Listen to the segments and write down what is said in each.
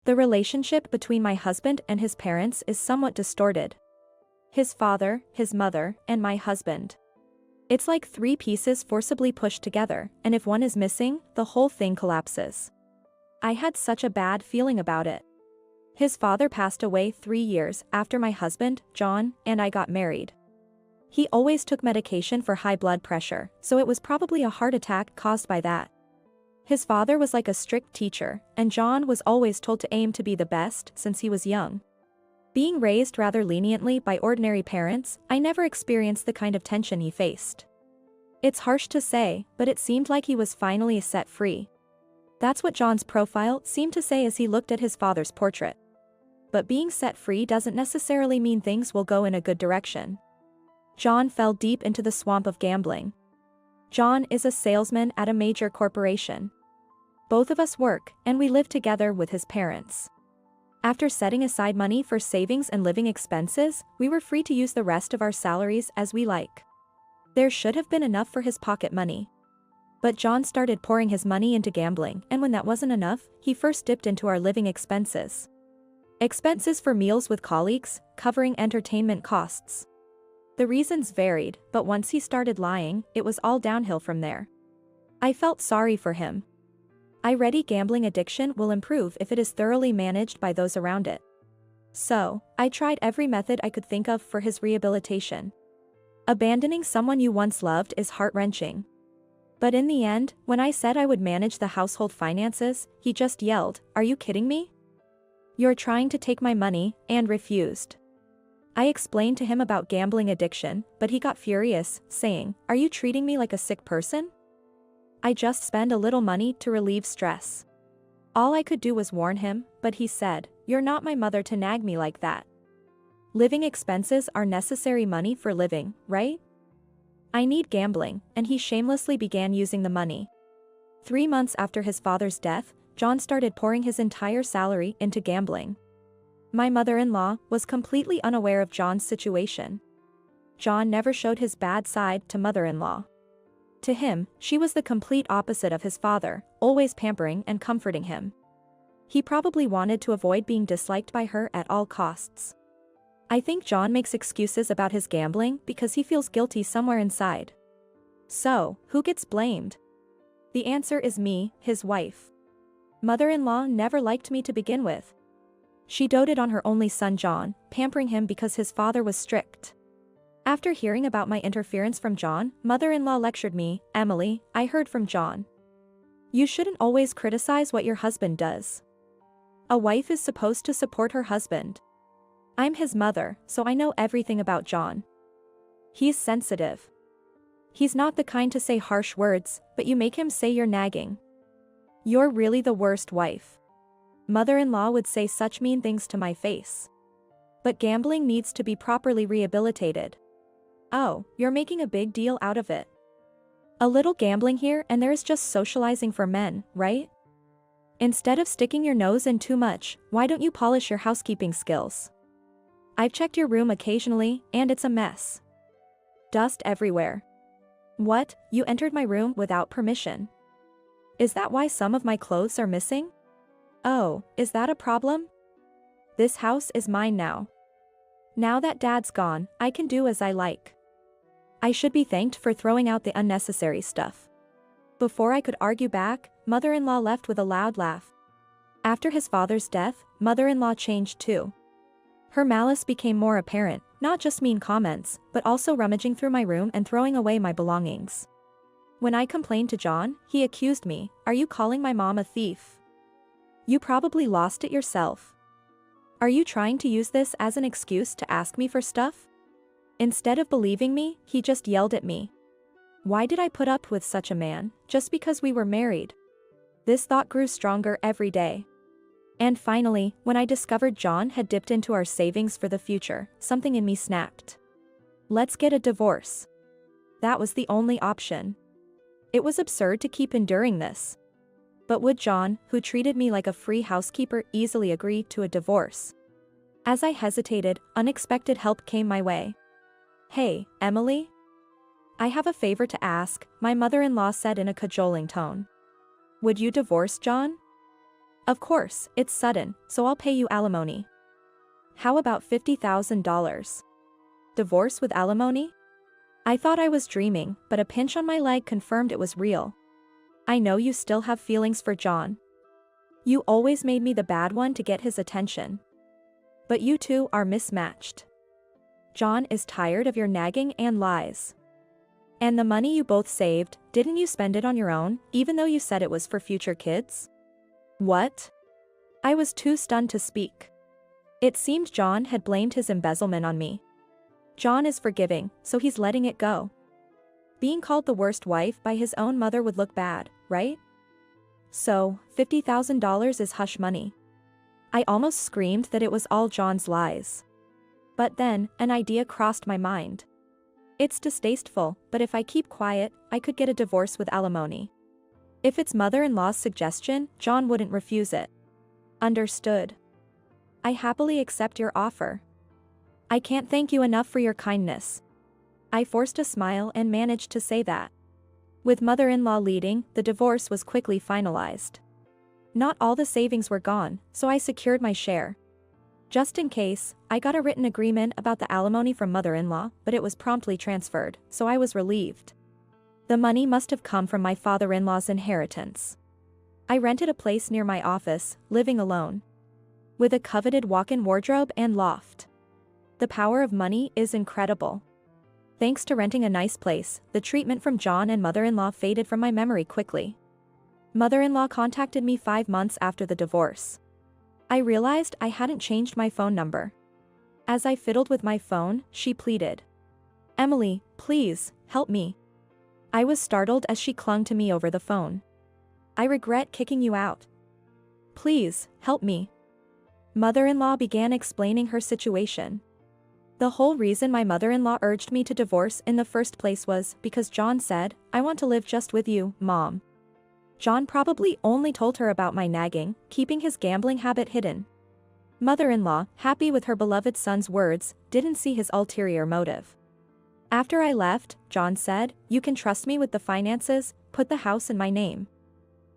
The relationship between my husband and his parents is somewhat distorted. His father, his mother, and my husband. It's like three pieces forcibly pushed together, and if one is missing, the whole thing collapses. I had such a bad feeling about it. His father passed away 3 years after my husband, John, and I got married. He always took medication for high blood pressure, so it was probably a heart attack caused by that. His father was like a strict teacher, and John was always told to aim to be the best since he was young. Being raised rather leniently by ordinary parents, I never experienced the kind of tension he faced. It's harsh to say, but it seemed like he was finally set free. That's what John's profile seemed to say as he looked at his father's portrait. But being set free doesn't necessarily mean things will go in a good direction. John fell deep into the swamp of gambling. John is a salesman at a major corporation. Both of us work, and we live together with his parents. After setting aside money for savings and living expenses, we were free to use the rest of our salaries as we like. There should have been enough for his pocket money. But John started pouring his money into gambling, and when that wasn't enough, he first dipped into our living expenses. Expenses for meals with colleagues, covering entertainment costs. The reasons varied, but once he started lying, it was all downhill from there. I felt sorry for him. I read gambling addiction will improve if it is thoroughly managed by those around it. So, I tried every method I could think of for his rehabilitation. Abandoning someone you once loved is heart-wrenching. But in the end, when I said I would manage the household finances, he just yelled, "Are you kidding me? You're trying to take my money," and refused. I explained to him about gambling addiction, but he got furious, saying, "Are you treating me like a sick person? I just spend a little money to relieve stress." All I could do was warn him, but he said, "You're not my mother to nag me like that. Living expenses are necessary money for living, right? I need gambling," and he shamelessly began using the money. 3 months after his father's death, John started pouring his entire salary into gambling. My mother-in-law was completely unaware of John's situation. John never showed his bad side to mother-in-law. To him, she was the complete opposite of his father, always pampering and comforting him. He probably wanted to avoid being disliked by her at all costs. I think John makes excuses about his gambling because he feels guilty somewhere inside. So, who gets blamed? The answer is me, his wife. Mother-in-law never liked me to begin with. She doted on her only son John, pampering him because his father was strict. After hearing about my interference from John, mother-in-law lectured me, "Emily, I heard from John. You shouldn't always criticize what your husband does. A wife is supposed to support her husband. I'm his mother, so I know everything about John. He's sensitive. He's not the kind to say harsh words, but you make him say you're nagging. You're really the worst wife." Mother-in-law would say such mean things to my face. But gambling needs to be properly rehabilitated. Oh, you're making a big deal out of it. A little gambling here and there is just socializing for men, right? Instead of sticking your nose in too much, why don't you polish your housekeeping skills? I've checked your room occasionally, and it's a mess. Dust everywhere. What, you entered my room without permission? Is that why some of my clothes are missing? Oh, is that a problem? This house is mine now. Now that Dad's gone, I can do as I like. I should be thanked for throwing out the unnecessary stuff. Before I could argue back, mother-in-law left with a loud laugh. After his father's death, mother-in-law changed too. Her malice became more apparent, not just mean comments, but also rummaging through my room and throwing away my belongings. When I complained to John, he accused me, "Are you calling my mom a thief? You probably lost it yourself. Are you trying to use this as an excuse to ask me for stuff?" Instead of believing me, he just yelled at me. Why did I put up with such a man, just because we were married? This thought grew stronger every day. And finally, when I discovered John had dipped into our savings for the future, something in me snapped. Let's get a divorce. That was the only option. It was absurd to keep enduring this. But would John, who treated me like a free housekeeper, easily agree to a divorce? As I hesitated, unexpected help came my way. "Hey, Emily? I have a favor to ask," my mother-in-law said in a cajoling tone. "Would you divorce John?" Of course, it's sudden, so I'll pay you alimony. How about $50,000? Divorce with alimony? I thought I was dreaming, but a pinch on my leg confirmed it was real. I know you still have feelings for John. You always made me the bad one to get his attention. But you two are mismatched. John is tired of your nagging and lies. And the money you both saved, didn't you spend it on your own, even though you said it was for future kids? What? I was too stunned to speak. It seemed John had blamed his embezzlement on me. John is forgiving, so he's letting it go. Being called the worst wife by his own mother would look bad, right? So, $50,000 is hush money. I almost screamed that it was all John's lies. But then, an idea crossed my mind. It's distasteful, but if I keep quiet, I could get a divorce with alimony. If it's mother-in-law's suggestion, John wouldn't refuse it. Understood. I happily accept your offer. I can't thank you enough for your kindness. I forced a smile and managed to say that. With mother-in-law leading, the divorce was quickly finalized. Not all the savings were gone, so I secured my share. Just in case, I got a written agreement about the alimony from mother-in-law, but it was promptly transferred, so I was relieved. The money must have come from my father-in-law's inheritance. I rented a place near my office, living alone. With a coveted walk-in wardrobe and loft. The power of money is incredible. Thanks to renting a nice place, the treatment from John and mother-in-law faded from my memory quickly. Mother-in-law contacted me 5 months after the divorce. I realized I hadn't changed my phone number. As I fiddled with my phone, she pleaded. "Emily, please, help me." I was startled as she clung to me over the phone. "I regret kicking you out. Please, help me." Mother-in-law began explaining her situation. The whole reason my mother-in-law urged me to divorce in the first place was because John said, "I want to live just with you, Mom." John probably only told her about my nagging, keeping his gambling habit hidden. Mother-in-law, happy with her beloved son's words, didn't see his ulterior motive. After I left, John said, "You can trust me with the finances, put the house in my name."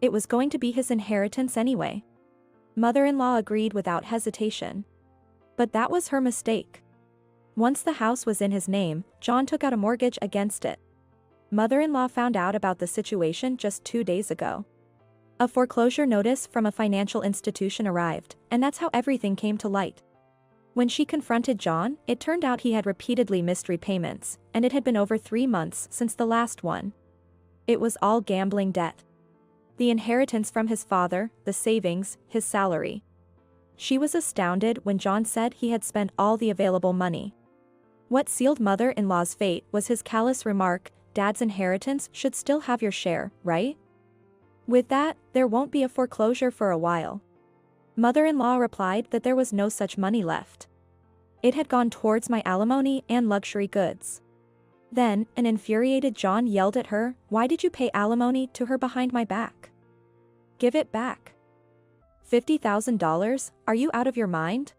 It was going to be his inheritance anyway. Mother-in-law agreed without hesitation. But that was her mistake. Once the house was in his name, John took out a mortgage against it. Mother-in-law found out about the situation just 2 days ago. A foreclosure notice from a financial institution arrived, and that's how everything came to light. When she confronted John, it turned out he had repeatedly missed repayments, and it had been over 3 months since the last one. It was all gambling debt. The inheritance from his father, the savings, his salary. She was astounded when John said he had spent all the available money. What sealed mother-in-law's fate was his callous remark, "Dad's inheritance should still have your share, right? With that, there won't be a foreclosure for a while." Mother-in-law replied that there was no such money left. It had gone towards my alimony and luxury goods. Then, an infuriated John yelled at her, "Why did you pay alimony to her behind my back? Give it back." $50,000, are you out of your mind?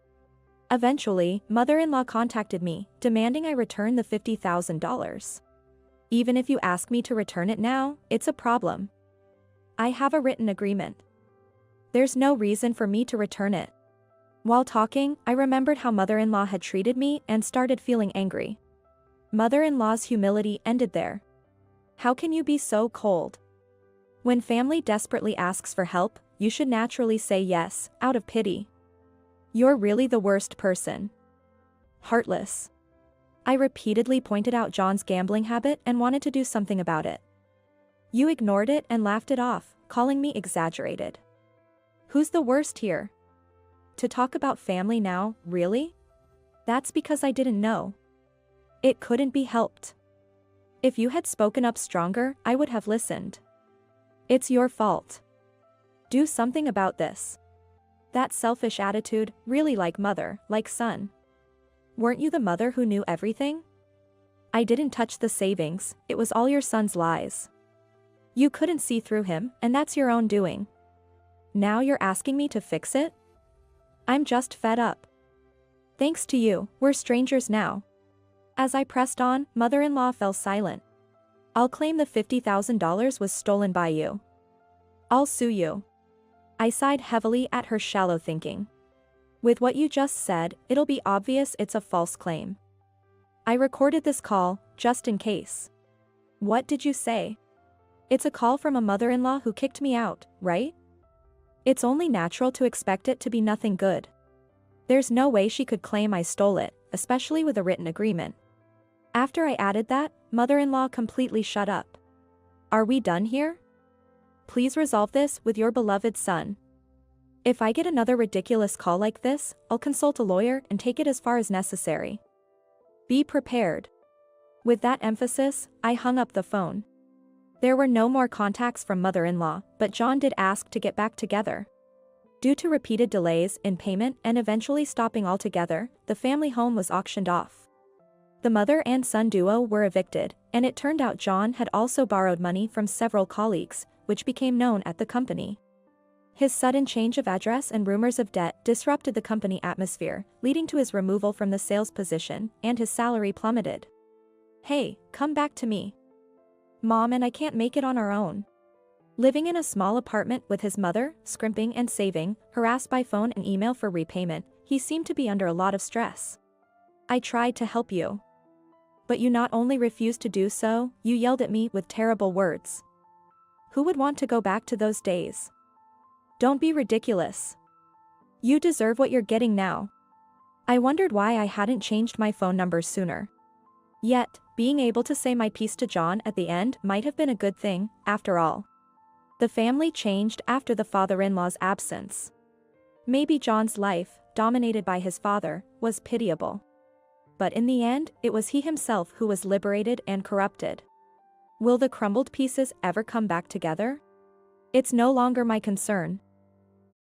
Eventually, mother-in-law contacted me, demanding I return the $50,000. Even if you ask me to return it now, it's a problem. I have a written agreement. There's no reason for me to return it. While talking, I remembered how mother-in-law had treated me and started feeling angry. Mother-in-law's humility ended there. How can you be so cold? When family desperately asks for help, you should naturally say yes, out of pity. You're really the worst person. Heartless. I repeatedly pointed out John's gambling habit and wanted to do something about it. You ignored it and laughed it off, calling me exaggerated. Who's the worst here? To talk about family now, really? That's because I didn't know. It couldn't be helped. If you had spoken up stronger, I would have listened. It's your fault. Do something about this. That selfish attitude, really like mother, like son. Weren't you the mother who knew everything? I didn't touch the savings, it was all your son's lies. You couldn't see through him, and that's your own doing. Now you're asking me to fix it? I'm just fed up. Thanks to you, we're strangers now. As I pressed on, mother-in-law fell silent. I'll claim the $50,000 was stolen by you. I'll sue you. I sighed heavily at her shallow thinking. With what you just said, it'll be obvious it's a false claim. I recorded this call, just in case. What did you say? It's a call from a mother-in-law who kicked me out, right? It's only natural to expect it to be nothing good. There's no way she could claim I stole it, especially with a written agreement. After I added that, mother-in-law completely shut up. Are we done here? Please resolve this with your beloved son. If I get another ridiculous call like this, I'll consult a lawyer and take it as far as necessary. Be prepared. With that emphasis, I hung up the phone. There were no more contacts from mother-in-law, but John did ask to get back together. Due to repeated delays in payment and eventually stopping altogether, the family home was auctioned off. The mother and son duo were evicted, and it turned out John had also borrowed money from several colleagues, which became known at the company. His sudden change of address and rumors of debt disrupted the company atmosphere, leading to his removal from the sales position, and his salary plummeted. Hey, come back to me. Mom and I can't make it on our own. Living in a small apartment with his mother, scrimping and saving, harassed by phone and email for repayment, he seemed to be under a lot of stress. I tried to help you. But you not only refused to do so, you yelled at me with terrible words. Who would want to go back to those days? Don't be ridiculous. You deserve what you're getting now. I wondered why I hadn't changed my phone number sooner. Yet, being able to say my piece to John at the end might have been a good thing, after all. The family changed after the father-in-law's absence. Maybe John's life, dominated by his father, was pitiable. But in the end, it was he himself who was liberated and corrupted. Will the crumbled pieces ever come back together? It's no longer my concern.